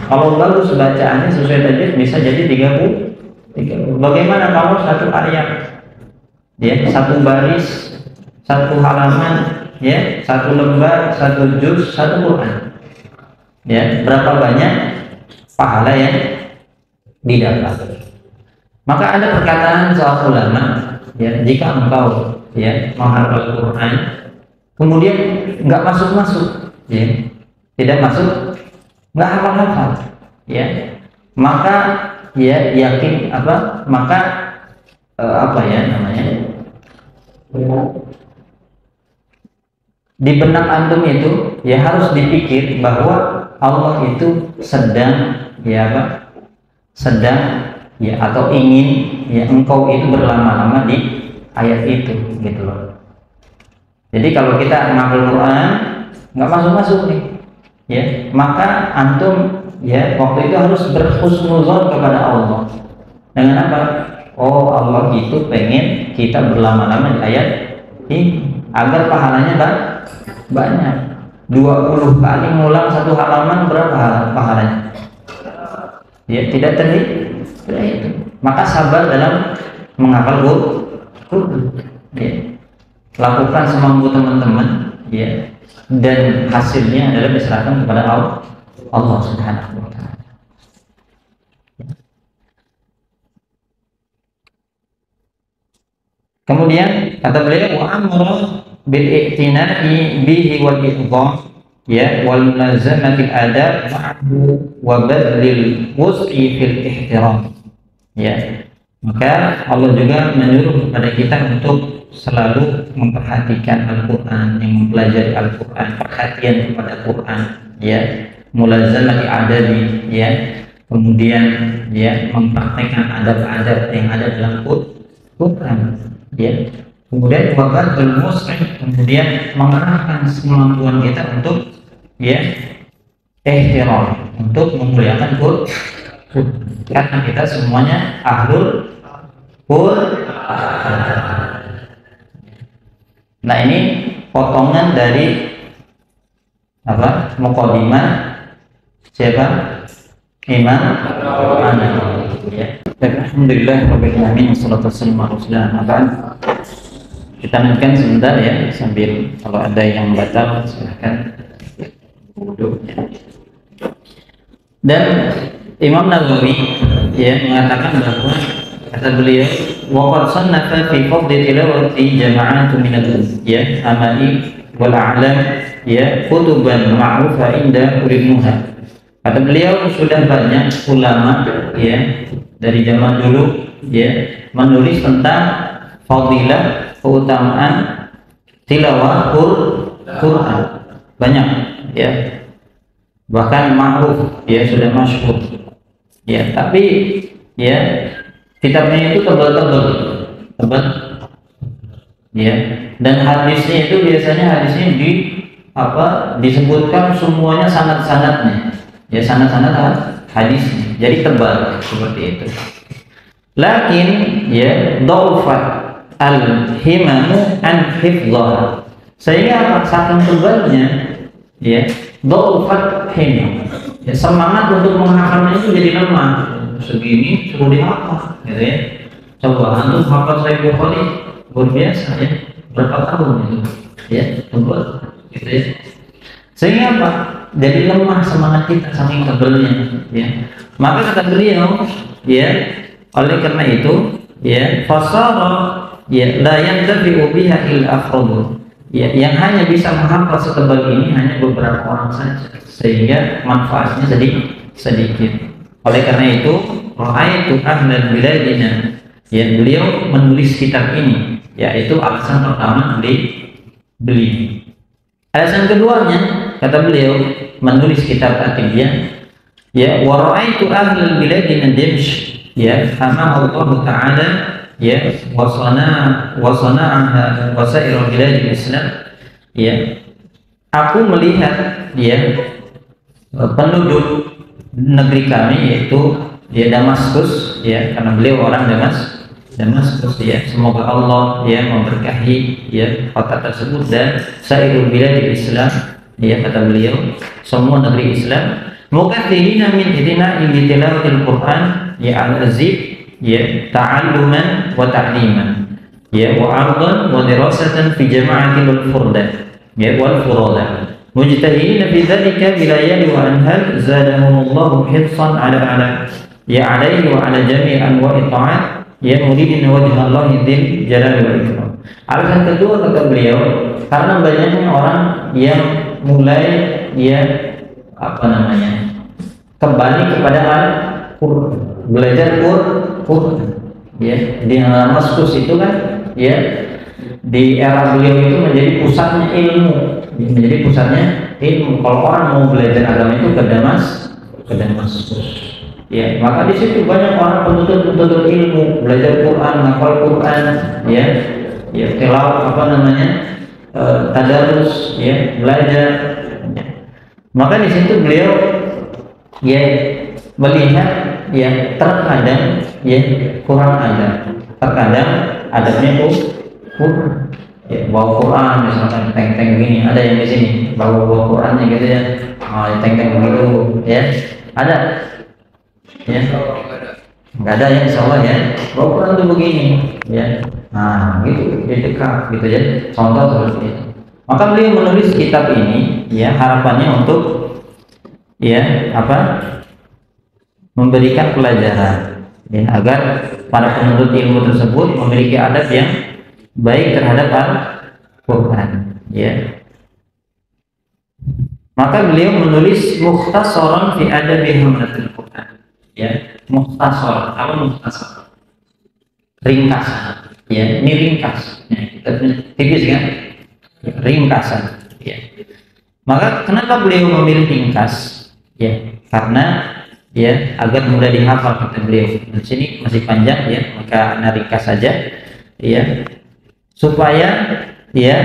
Kalau bagus bacaannya sesuai tajwid bisa jadi 30. Bagaimana kalau satu ayat ya, satu baris, satu halaman ya, satu lembar, satu juz, satu Quran ya, berapa banyak pahala yang didapat. Maka ada perkataan seorang ulama ya, jika engkau ya menghafal Quran kemudian nggak masuk ya, tidak masuk, nggak hafal ya, maka ya yakin apa, maka apa ya namanya, di benak antum itu ya harus dipikir bahwa Allah itu sedang ya apa, sedang ya atau ingin ya engkau itu berlama-lama di ayat itu gitu loh. Jadi kalau kita menghafal Quran nggak masuk nih ya, maka antum ya waktu itu harus berhusnuzon kepada Allah dengan apa? Oh, Allah itu pengen kita berlama-lama di ayat ini agar pahalanya banyak. 20 kali ngulang satu halaman berapa pahalanya? Ya tidak terhitung. Maka sabar dalam menghafal Quran ya. Lakukan semampu teman-teman ya, dan hasilnya adalah diserahkan kepada Allah Subhanahu wa taala. Kemudian kata beliau, wa amra bil i'tina'i bihi wal idham ya wal mulazamati adab ma'hu wa badlil wus'i fil ihtiram ya. Maka Allah juga menyuruh kepada kita untuk selalu memperhatikan Al-Quran, yang mempelajari Al-Quran, perhatian kepada Quran ya, mulazamati adabi ya, kemudian ya mempraktekkan adab-adab yang ada dalam Quran ya, kemudian wabadul muslim, kemudian mengarahkan kemampuan kita untuk ya ihtiram, untuk memuliakan Quran, karena kita semuanya ahlul Quran. Nah, ini potongan dari apa? Muqaddimah siapa? Imam An-Nawawi ya. Alhamdulillah rabbil alamin, wassalatu wassalamu ala rasulillah. Kita lanjutkan sebentar ya, sambil kalau ada yang batal silahkan duduk ya. Dan Imam Nawawi ya mengatakan bahwa kata beliau, wa qad sannafa fi fadli tilawati jama'atun min ya amali wal a'lam ya kutuban ma'rufa inda ulil muha. Kata beliau, sudah banyak ulama ya dari zaman dulu ya menulis tentang fadilah, keutamaan tilawah Quran. Banyak ya. Bahkan ma'ruf ya, sudah masyhur. Ya, tapi ya kitabnya itu tebal ya, dan hadisnya itu biasanya disebutkan semuanya sanad-sanadnya ya, sanad-sanad hadisnya, jadi tebal seperti itu. Lakin ya dhaufat al-himamu an hifdhah, sehingga saking tebalnya ya dhaufat himam ya, semangat untuk menghafalnya itu jadi lemah. Segini suruh dihafal gitu ya. Coba antum hafal Sahih Bukhari luar biasa ya, berapa tahun itu ya, tebal gitu ya. Sehingga apa? Jadi lemah semangat kita saking tebalnya ya. Maka kata beliau ya, oleh karena itu ya fasara ya la yantafi'u biha illa afrad ya, yang hanya bisa menghafal setebal ini hanya beberapa orang saja, sehingga manfaatnya sedikit. Oleh karena itu ra'aitu ahlal biladina ya, beliau menulis kitab ini, yaitu alasan pertama beli. Alasan keduanya kata beliau menulis kitab At-Tibyaan ya, wa ra'aitu ahlal biladina Dimshq ya kama Allah Ta'ala ya wasana wasairul biladil Islam ya, aku melihat ya penduduk negeri kami yaitu ya Damaskus ya, karena beliau orang Damaskus ya, semoga Allah ya memberkahi ya kota tersebut dan sairul biladil Islam ya, kata beliau semua negeri Islam, mukaththirina min idina'i bi tilawatil Quran ya al-azib ya ta'alluman wa ta'liman ya wa ardan wa dirasatan fi jama'atil furda ya wal furada mujtahidina fi dhalika bilayali wa anhal zadahumullahu hirsan ala ya alaihi wa ala jami' anwa'i ta'at ya muridina wajha Allah dzil jalali wal ikram. Alasan kedua kata beliau, karena banyaknya orang yang mulai ya kembali kepada Al-Qur'an, belajar Quran ya. Di Damaskus itu kan ya, di era beliau itu menjadi pusatnya ilmu. Kalau orang mau belajar agama itu ke Damaskus ya, maka di situ banyak orang penuntut ilmu, belajar Quran, hafal Quran ya, tilawah tadarus ya, belajar ya. Maka di situ beliau ya melihat ya terkadang ya kurang adab, terkadang adabnya Quran ya, bawa Quran misalkan teng-teng begini, ada yang di sini bawa Qurannya gitu ya, teng-teng begitu ya, ada ya, nggak ada ya, insya Allah ya, bawa Quran tuh begini ya, nah gitu di dekat gitu ya, contoh seperti itu. Maka beliau menulis kitab ini ya, harapannya untuk ya memberikan pelajaran ya, agar para penuntut ilmu tersebut memiliki adab yang baik terhadap Al-Quran ya. Maka beliau menulis mukhtasaran fi adabi hamlatil Quran ya. Mukhtasar, apa mukhtasar? Ringkasan ya, ini ringkas ya, kita tipis kan, ringkasan ya. Maka kenapa beliau memilih ringkas ya, karena ya agar mudah dihafal kata beliau. Di sini masih panjang ya, maka ringkas saja ya, supaya ya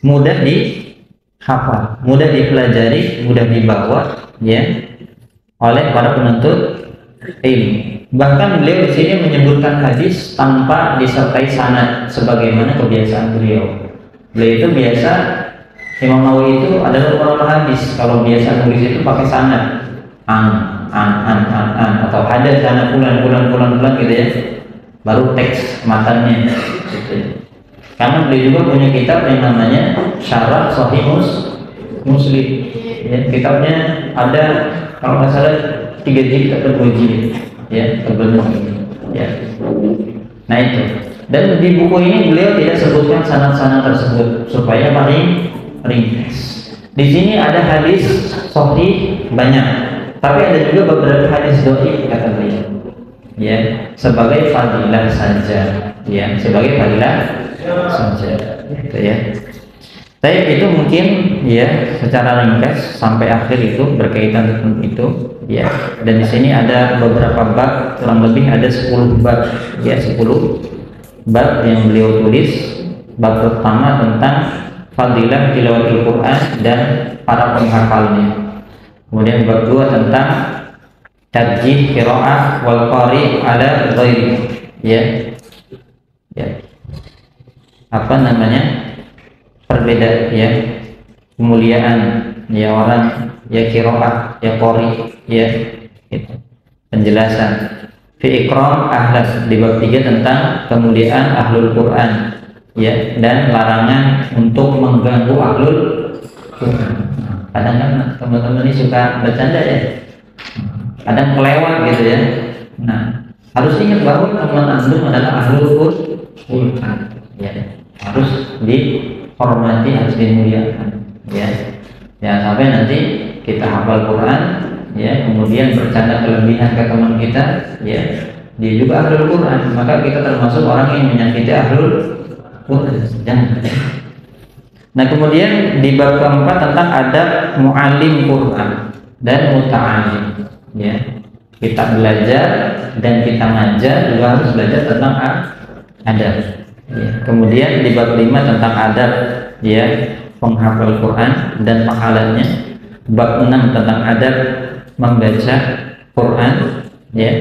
mudah dihafal, mudah dipelajari, mudah dibawa ya oleh para penuntut ilmu. Bahkan beliau di sini menyebutkan hadis tanpa disertai sanad sebagaimana kebiasaan beliau. Beliau itu biasa, Imam Nawawi itu adalah ulama hadis, kalau biasa nulis itu pakai sanad, atau ada sanad bulan gitu ya, baru teks matanya gitu ya. Karena beliau juga punya kitab yang namanya Syarah Sahih Muslim ya, kitabnya ada kalau nggak salah 3 jilid atau 2 jilid ya, tebelnya ya. Nah itu, dan di buku ini beliau tidak sebutkan sanad-sanad tersebut supaya paling ringkas. Di sini ada hadis sahih banyak Tapi ada juga beberapa hadis dhaif kata beliau. Ya, sebagai fadilah saja. Ya, sebagai fadilah saja. Gitu ya. Tapi itu mungkin ya secara ringkas sampai akhir itu berkaitan dengan itu ya. Dan di sini ada beberapa bab, kurang lebih ada 10 bab ya, 10 bab yang beliau tulis. Bab pertama tentang fadilah tilawatul Quran dan para penghafalnya. Kemudian bab 2 tentang tarjih qiraah wal qari ala ghairi ya. Ya. Apa namanya? Perbedaan ya, kemuliaan ya orang ya qiraah ya qari ya gitu. Penjelasan fi ikram ahlas di bab 3 tentang kemuliaan ahlul Quran ya, dan larangan untuk mengganggu ahlul Quran. Kadang kan teman-teman ini suka bercanda ya, kadang kelewat gitu ya. Nah, harus ingat bahwa teman antum adalah ahlul Quran ya, harus dihormati, harus dimuliakan ya. Jangan sampai nanti kita hafal Quran ya, kemudian bercanda kelebihan ke teman kita ya, dia juga ahlul Quran, maka kita termasuk orang yang menyakiti ahlul Quran. Jangan. Nah, kemudian di bab keempat tentang adab muallim Quran dan muta'alim ya. Kita belajar dan kita ngajar juga harus belajar tentang adab ya. Kemudian di bab 5 tentang adab ya penghafal Quran dan pahalanya. Bab 6 tentang adab membaca Quran ya.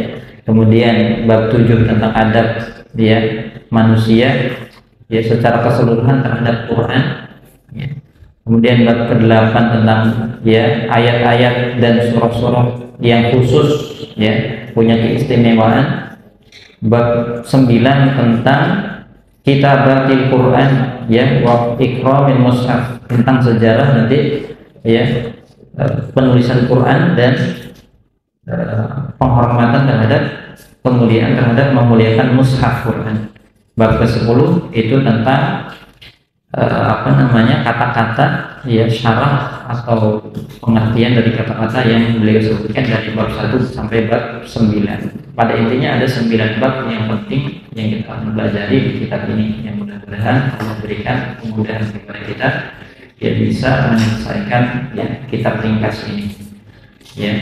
Kemudian bab 7 tentang adab ya manusia ya secara keseluruhan terhadap Quran ya. Kemudian bab ke-8 tentang ya ayat-ayat dan surah-surah yang khusus ya punya keistimewaan. Bab 9 tentang kitabatil Quran ya wa ikramil mushaf, tentang sejarah nanti ya penulisan Quran dan penghormatan terhadap kemuliaan terhadap memuliakan mushaf Quran. Bab ke-10 itu tentang kata-kata ya syarah atau pengertian dari kata-kata yang beliau sebutkan dari bab 1 sampai bab 9. Pada intinya ada 9 bab yang penting yang kita akan pelajari di kitab ini, yang mudah-mudahan Allah berikan kemudahan kepada kita ya bisa menyelesaikan ya kitab ringkas ini ya.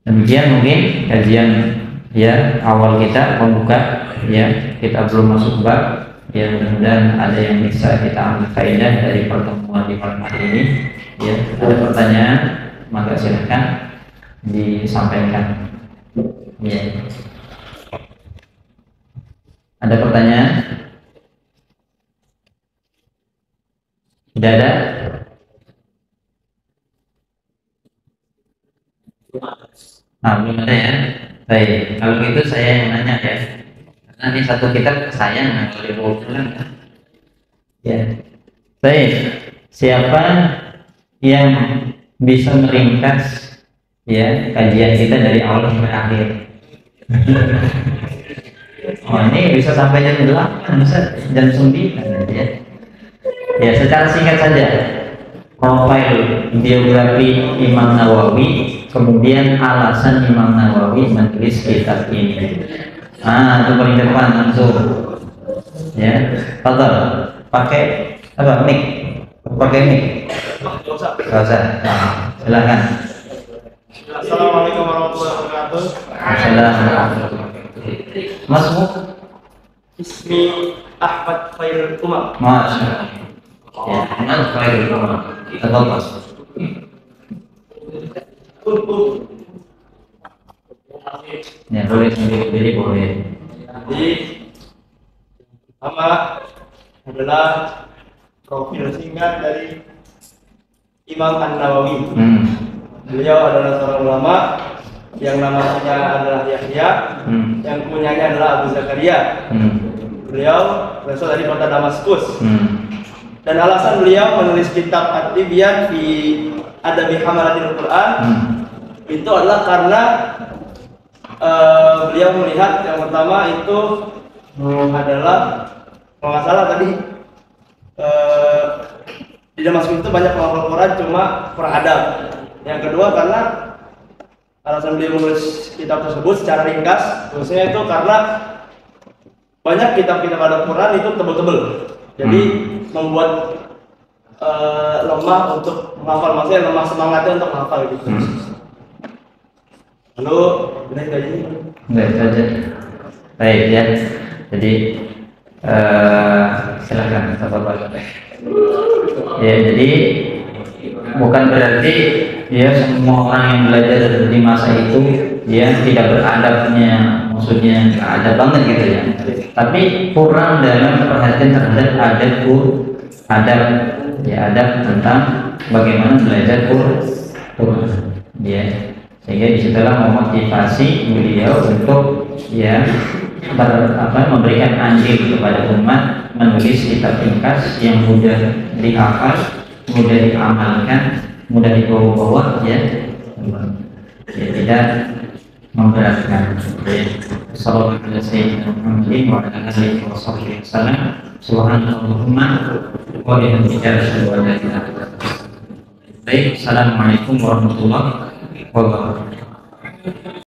Demikian mungkin kajian ya awal kita pembuka ya, kita belum masuk bab ya, mudah-mudahan ada yang bisa kita ambil faedah dari pertemuan di malam hari ini ya. Ada pertanyaan maka silakan disampaikan ya. Ada pertanyaan? Tidak ada? Nah, belum ada ya. Baik, kalau gitu saya yang nanya ya. Karena ini satu kitab sayang kalau dibawa pulang ya. Baik, siapa yang bisa meringkas ya kajian kita dari awal sampai akhir? Oh, ini bisa sampai jam 8, bisa jam 9 ya. Ya, secara singkat saja profil biografi Imam Nawawi, kemudian alasan Imam Nawawi menulis kitab ini. Itu paling depan langsung ya. Fadhal, pakai apa mic? Pakai mic? Enggak usah. Nah, silakan. Assalamualaikum warahmatullahi wabarakatuh. Assalamualaikum. Masmu? Ismi Ahmad Khairul Umar. Masya Allah. Ya, Ahmad Khairul Umar. Tafadhal. Ya, boleh sendiri boleh. Jadi nama adalah profil singkat dari Imam An-Nawawi. Beliau adalah seorang ulama yang namanya adalah Yahya, yang punyanya adalah Abu Zakaria. Beliau berasal dari kota Damaskus. Dan alasan beliau menulis kitab At-Tibyan fi Adabi Hamalatil Quran itu adalah karena beliau melihat yang pertama itu adalah kalau nggak salah tadi di Damaskus itu banyak penghafal Quran cuma kurang adab. Yang kedua karena alasan beliau menulis kitab tersebut secara ringkas, maksudnya itu karena banyak kitab-kitab Al-Quran itu tebel-tebel, jadi membuat lemah untuk menghafal, maksudnya lemah semangatnya untuk menghafal gitu. Lalu udah itu aja. Udah itu aja. Baik ya. Jadi silakan Bapak. Ya, jadi bukan berarti ya semua orang yang belajar di masa itu ya tidak beradabnya, maksudnya nggak adab banget gitu ya. Tapi kurang dalam perhatian terhadap adab ya, adab tentang bagaimana belajar Quran ya. Sehingga disitulah memotivasi beliau untuk ya memberikan anjing kepada umat, menulis kitab ringkas yang mudah dihafal, mudah diamalkan, mudah dibawa-bawa ya, tidak memberatkan. Sallallahu alaihi wasallam. Subhanallahumma wa bihamdika asyhadu an la ilaha illa anta. Baik, assalamualaikum warahmatullahi wabarakatuh.